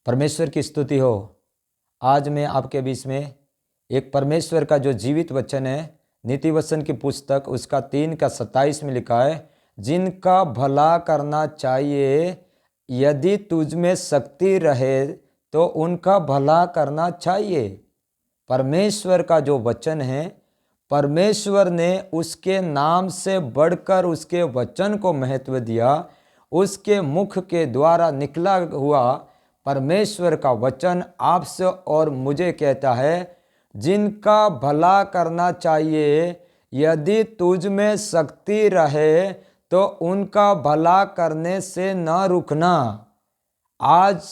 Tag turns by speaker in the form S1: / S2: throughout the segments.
S1: परमेश्वर की स्तुति हो। आज मैं आपके बीच में एक परमेश्वर का जो जीवित वचन है, नीति वचन की पुस्तक उसका 3:27 में लिखा है, जिनका भला करना चाहिए, यदि तुझ में शक्ति रहे तो उनका भला करना चाहिए। परमेश्वर का जो वचन है, परमेश्वर ने उसके नाम से बढ़कर उसके वचन को महत्व दिया। उसके मुख के द्वारा निकला हुआ परमेश्वर का वचन आपसे और मुझे कहता है, जिनका भला करना चाहिए, यदि तुझ में शक्ति रहे तो उनका भला करने से न रुकना। आज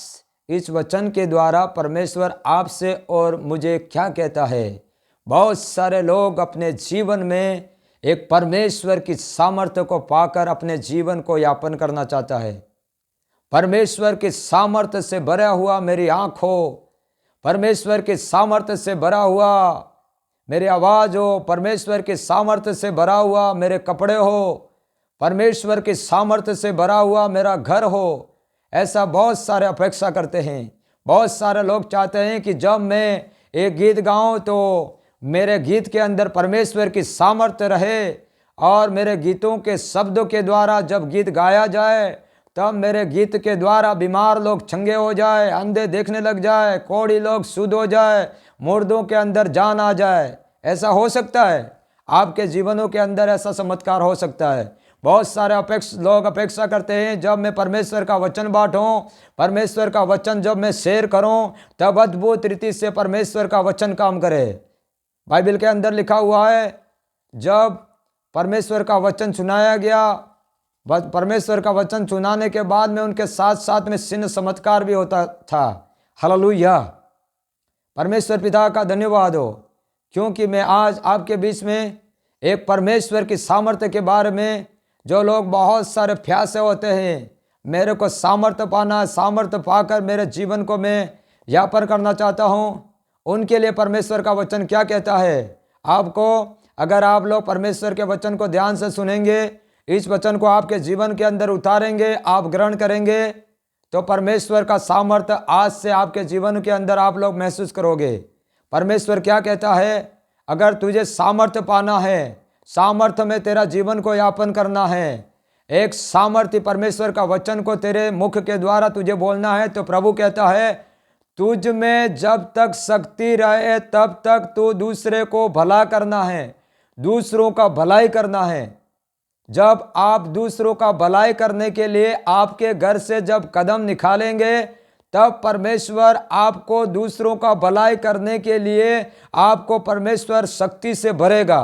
S1: इस वचन के द्वारा परमेश्वर आपसे और मुझे क्या कहता है? बहुत सारे लोग अपने जीवन में एक परमेश्वर की सामर्थ्य को पाकर अपने जीवन को यापन करना चाहता है। परमेश्वर की सामर्थ्य से भरा हुआ मेरी आँख हो, परमेश्वर की सामर्थ्य से भरा हुआ मेरी आवाज़ हो, परमेश्वर की सामर्थ्य से भरा हुआ मेरे कपड़े हो, परमेश्वर की सामर्थ्य से भरा हुआ मेरा घर हो। ऐसा बहुत सारे अपेक्षा करते हैं। बहुत सारे लोग चाहते हैं कि जब मैं एक गीत गाऊं तो मेरे गीत के अंदर परमेश्वर की सामर्थ्य रहे, और मेरे गीतों के शब्दों के द्वारा जब गीत गाया जाए तब मेरे गीत के द्वारा बीमार लोग चंगे हो जाए, अंधे देखने लग जाए, कोढ़ी लोग शुद्ध हो जाए, मुर्दों के अंदर जान आ जाए। ऐसा हो सकता है? आपके जीवनों के अंदर ऐसा चमत्कार हो सकता है। बहुत सारे लोग अपेक्षा करते हैं, जब मैं परमेश्वर का वचन बांटूं, परमेश्वर का वचन जब मैं शेयर करूं, तब अद्भुत रीति से परमेश्वर का वचन काम करे। बाइबल के अंदर लिखा हुआ है, जब परमेश्वर का वचन सुनाया गया, परमेश्वर का वचन सुनाने के बाद में उनके साथ साथ में चिन्ह चमत्कार भी होता था। हालेलुया! परमेश्वर पिता का धन्यवाद हो, क्योंकि मैं आज आपके बीच में एक परमेश्वर की सामर्थ्य के बारे में, जो लोग बहुत सारे प्यासे होते हैं, मेरे को सामर्थ्य पाना, सामर्थ्य पाकर मेरे जीवन को मैं यापन करना चाहता हूँ, उनके लिए परमेश्वर का वचन क्या कहता है। आपको, अगर आप लोग परमेश्वर के वचन को ध्यान से सुनेंगे, इस वचन को आपके जीवन के अंदर उतारेंगे, आप ग्रहण करेंगे, तो परमेश्वर का सामर्थ्य आज से आपके जीवन के अंदर आप लोग महसूस करोगे। परमेश्वर क्या कहता है? अगर तुझे सामर्थ्य पाना है, सामर्थ्य में तेरा जीवन को यापन करना है, एक सामर्थ्य परमेश्वर का वचन को तेरे मुख के द्वारा तुझे बोलना है, तो प्रभु कहता है, तुझ में जब तक शक्ति रहे तब तक तू दूसरे को भला करना है, दूसरों का भलाई करना है। जब आप दूसरों का भलाई करने के लिए आपके घर से जब कदम निकालेंगे, तब परमेश्वर आपको दूसरों का भलाई करने के लिए आपको परमेश्वर शक्ति से भरेगा।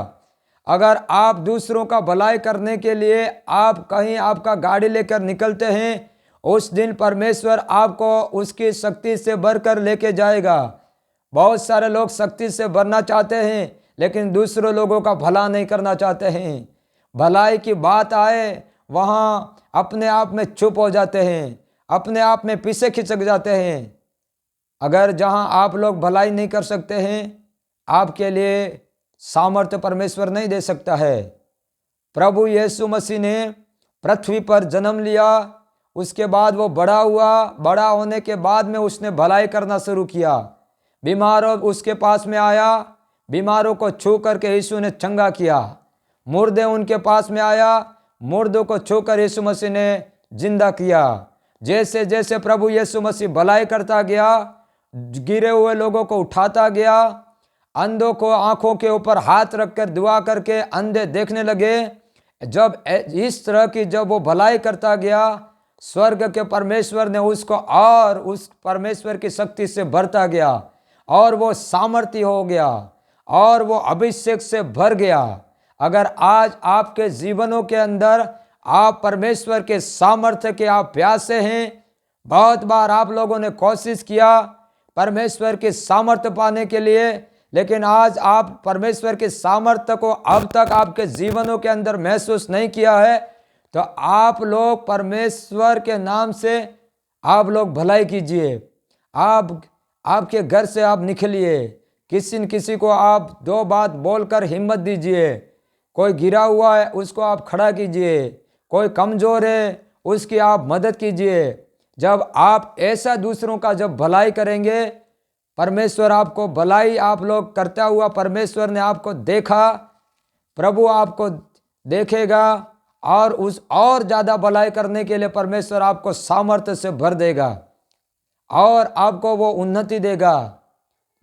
S1: अगर आप दूसरों का भलाई करने के लिए आप कहीं आपका गाड़ी लेकर निकलते हैं, उस दिन परमेश्वर आपको उसकी शक्ति से भरकर लेके जाएगा। बहुत सारे लोग शक्ति से भरना चाहते हैं, लेकिन दूसरों लोगों का भला नहीं करना चाहते हैं। भलाई की बात आए, वहाँ अपने आप में चुप हो जाते हैं, अपने आप में पीछे खिसक जाते हैं। अगर जहाँ आप लोग भलाई नहीं कर सकते हैं, आपके लिए सामर्थ्य परमेश्वर नहीं दे सकता है। प्रभु यीशु मसीह ने पृथ्वी पर जन्म लिया, उसके बाद वो बड़ा हुआ, बड़ा होने के बाद में उसने भलाई करना शुरू किया। बीमारों उसके पास में आया, बीमारों को छू करके यीशु ने चंगा किया। मुर्दे उनके पास में आया, मुर्दों को छूकर यीशु मसीह ने जिंदा किया। जैसे जैसे प्रभु यीशु मसीह भलाई करता गया, गिरे हुए लोगों को उठाता गया, अंधों को आंखों के ऊपर हाथ रखकर दुआ करके अंधे देखने लगे। जब इस तरह की जब वो भलाई करता गया, स्वर्ग के परमेश्वर ने उसको और उस परमेश्वर की शक्ति से भरता गया, और वो सामर्थ्य हो गया, और वो अभिषेक से भर गया। अगर आज आपके जीवनों के अंदर आप परमेश्वर के सामर्थ्य के आप प्यासे हैं, बहुत बार आप लोगों ने कोशिश किया परमेश्वर के सामर्थ्य पाने के लिए, लेकिन आज आप परमेश्वर के सामर्थ्य को अब तक आपके जीवनों के अंदर महसूस नहीं किया है, तो आप लोग परमेश्वर के नाम से आप लोग भलाई कीजिए। आप आपके घर से आप निकलिए, किसी न किसी को आप दो बात बोलकर हिम्मत दीजिए। कोई गिरा हुआ है उसको आप खड़ा कीजिए, कोई कमज़ोर है उसकी आप मदद कीजिए। जब आप ऐसा दूसरों का जब भलाई करेंगे, परमेश्वर आपको भलाई आप लोग करता हुआ परमेश्वर ने आपको देखा, प्रभु आपको देखेगा और उस और ज़्यादा भलाई करने के लिए परमेश्वर आपको सामर्थ्य से भर देगा और आपको वो उन्नति देगा।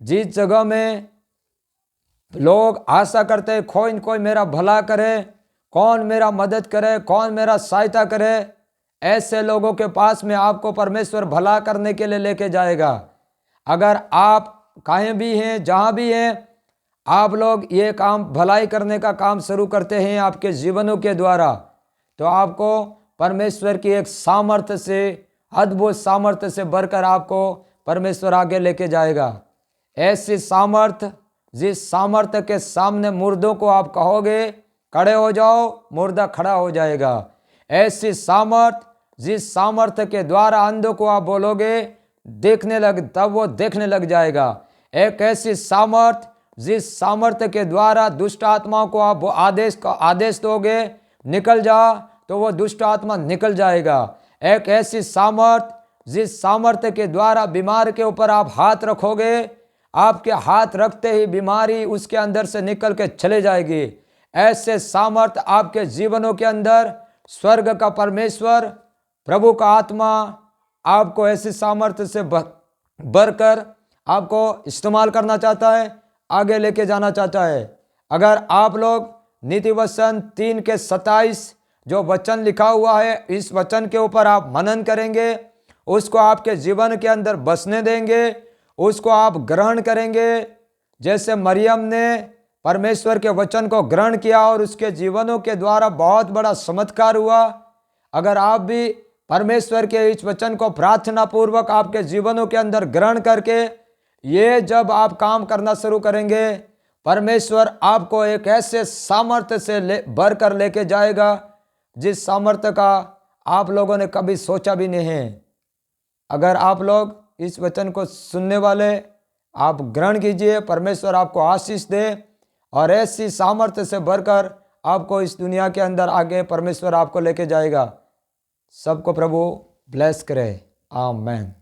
S1: जिस जगह में लोग आशा करते हैं कोई मेरा भला करे, कौन मेरा मदद करे, कौन मेरा सहायता करे, ऐसे लोगों के पास में आपको परमेश्वर भला करने के लिए लेके जाएगा। अगर आप कहीं भी हैं, जहाँ भी हैं, आप लोग ये काम भलाई करने का काम शुरू करते हैं आपके जीवनों के द्वारा, तो आपको परमेश्वर की एक सामर्थ्य से, अद्भुत सामर्थ्य से भरकर आपको परमेश्वर आगे लेके जाएगा। ऐसी सामर्थ्य, जिस सामर्थ्य के सामने मुर्दों को आप कहोगे खड़े हो जाओ, मुर्दा खड़ा हो जाएगा। ऐसी सामर्थ्य, जिस सामर्थ्य के द्वारा अंधों को आप बोलोगे देखने लग, तब वो देखने लग जाएगा। एक ऐसी सामर्थ्य, जिस सामर्थ्य के द्वारा दुष्ट आत्माओं को आप आदेश दोगे निकल जा, तो वो दुष्ट आत्मा निकल जाएगा। एक ऐसी सामर्थ्य, जिस सामर्थ्य के द्वारा बीमार के ऊपर आप हाथ रखोगे, आपके हाथ रखते ही बीमारी उसके अंदर से निकल के चले जाएगी। ऐसे सामर्थ्य आपके जीवनों के अंदर स्वर्ग का परमेश्वर, प्रभु का आत्मा आपको ऐसी सामर्थ्य से भरकर आपको इस्तेमाल करना चाहता है, आगे लेके जाना चाहता है। अगर आप लोग नीति वचन 3:27 जो वचन लिखा हुआ है, इस वचन के ऊपर आप मनन करेंगे, उसको आपके जीवन के अंदर बसने देंगे, उसको आप ग्रहण करेंगे, जैसे मरियम ने परमेश्वर के वचन को ग्रहण किया और उसके जीवनों के द्वारा बहुत बड़ा चमत्कार हुआ। अगर आप भी परमेश्वर के इस वचन को प्रार्थना पूर्वक आपके जीवनों के अंदर ग्रहण करके ये जब आप काम करना शुरू करेंगे, परमेश्वर आपको एक ऐसे सामर्थ्य से भर कर लेके जाएगा जिस सामर्थ्य का आप लोगों ने कभी सोचा भी नहीं है। अगर आप लोग इस वचन को सुनने वाले, आप ग्रहण कीजिए, परमेश्वर आपको आशीष दे और ऐसी सामर्थ्य से भरकर आपको इस दुनिया के अंदर आगे परमेश्वर आपको लेके जाएगा। सबको प्रभु ब्लेस करे। आमीन।